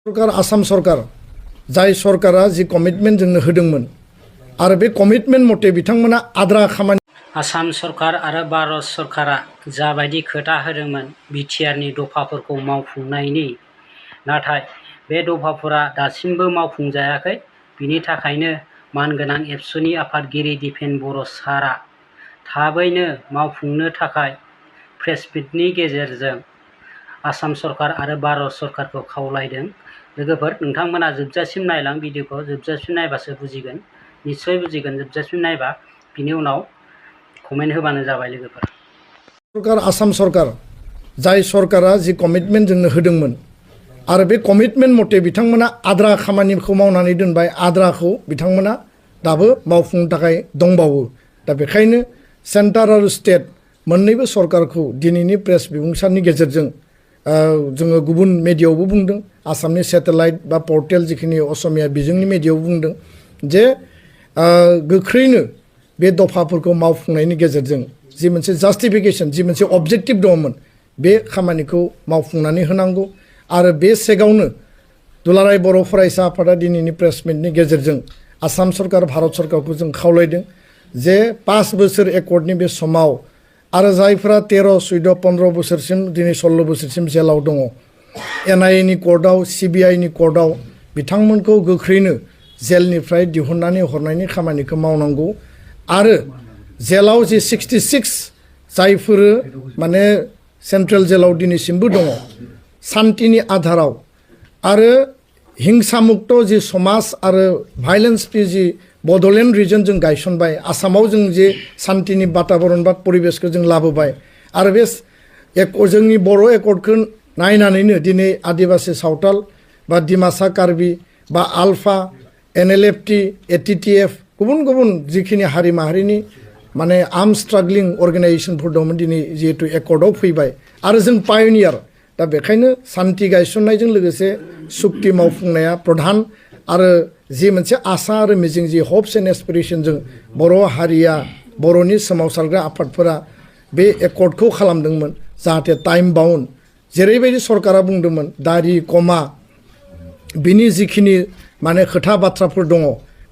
सरकार आसाम सरकार जाय सरकारा जि कमिटमेन्ट जोंनो होदोंमोन आरो बे कमिटमेन्ट मथे बिथांमोना आद्रा खामानि आसाम सरकार आरो भारत सरकारा जाबायदि खोथा होदोंमोन बिटिआरनि दफाफोरखौ मावफुंनायनि नाथाय बे दफाफोरा दासिमबो मावफुंजायाखै। बिनि थाखायनो मानगोनां एबसुनि आफादगिरि दिपेन बर' सारा थाबैनो मावफुंनो थाखाय प्रेस मिटनि गेजेरजों आसाम सरकार आरो भारत सरकारखौ खावलायदों। लोगोफोर नोंथांमोना जोबजासिम नायलां भिडिअखौ, जोबजासिम नायबासो बुजिगोन, निश्चय बुजिगोन जोबजासिम नायबा। बिनि उनाव कमेन्ट होबानो जाबाय लोगोफोर। सरकार आसाम सरकार जाय सरकारा जि कमिटमेन्ट जोंनो होदोंमोन आरो बे कमिटमेन्ट मथे बिथांमोना आद्रा खामानिखौ मावनानै दोनबाय, आद्राखौ बिथांमोना दाबो मावफुंनो थाखाय दंबावो। दा बेखायनो सेन्टार आरो स्टेट मोन्नैबो सरकारखौ दिनैनि प्रेस बिबुंसारनि गेजेरजों जोङो गुबुन मेडियायावबो बुंदों, आसामनि सेटेलाइट बा पर्टेल जिखिनि असमिया बिजोंनि मेडियायाव बुंदों जे गोख्रैनो बे दफाफोरखौ मावफुंनायनि गेजेरजों जि मोनसे जास्टिफिकेसन, जि मोनसे अबजेक्टिभ दङमोन बे खामानिखौ मावफुंनानै होनांगौ। आरो बे सेगावनो दुलाराय बर' फरायसा आफादा दिनैनि प्रेस मिटनि गेजेरजों आसाम सरकार भारत सरकारखौ जों खावलायदों जे 5 बोसोर एकर्डनि बे समाव आरो जायफ्रा 13, 14, 15 बोसोरसिम दिनै 16 बोसोरसिम जेलाव दङ, NIA नि कर्टआव, CBI नि कर्टआव बिथांमोनखौ गोख्रैनो जेलनिफ्राय दिहुननानै हरनायनि खामानिखौ मावनांगौ। आरो जेलाव जे 66 जायफोर माने सेन्ट्रेल जेलाव दिनैसिमबो दङ सान्तिनि आधाराव आरो हिंसामुक्त जि समाज आरो भाइलेन्स फ्रि जि बड'लेण्ड रिजन जों गायसनबाय, आसामाव जों जे सान्तिनि बाताबरन बा परिबेसखौ जों लाबोबाय आरो बे जोंनि बर' एकर्डखौ नायनानैनो दिनै आदिबासि सावताल बा डिमासा कार्बि बा आल्फा, NLFT, ATTF गुबुन गुबुन जिखिनि हारि माहारिनि माने आर्म स्ट्रागलिं अर्गेनाइजेसनफोर दंमोन दिनै जिहेतु एकर्डआव फैबाय आरो जों पायनियार। दा बेखायनो सान्ति गायसननायजों लोगोसे सुक्ति मावफुंनाया प्रधान आरो जि मोनसे आसा आरो मिजिं, जि हप्स एन्ड एसपिरेसनजों बर' हारिया, बर'नि सोमावसारग्रा आफादफोरा बे एकर्डखौ खालामदोंमोन जाहाथे टाइम बाउन्ड जेरैबायदि सरकारा बुंदोंमोन दारि कमा बिनि जिखिनि माने खोथा बाथ्राफोर दङ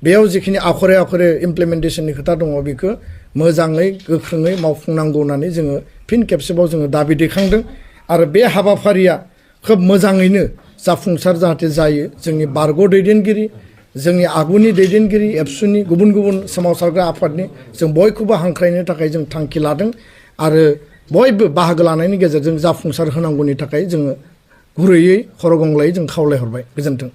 बेयाव जिखिनि आखरे आखरे इमप्लिमेन्टेसननि खोथा दङ बेखौ मोजाङै गोख्रोङै मावफुंनांगौ होननानै जोङो फिन खेबसेबाव जोङो दाबि दैखांदों। आरो बे हाबाफारिया खोब मोजाङैनो जाफुंसार जाहाथे जायो। जोंनि बारग' दैदेनगिरि, जोंनि आगुनि दैदेनगिरि, एबसुनि गुबुन गुबुन सोमावसारग्रा आफादनि जों बयखौबो हांख्रायनो थाखाय जों थांखि लादों आरो बयबो बाहागो लानायनि गेजेरजों जाफुंसार होनांगौनि थाखाय जोङो गुरैयै खर' गंग्लायै जों खावलायहरबाय। गोजोन्थों।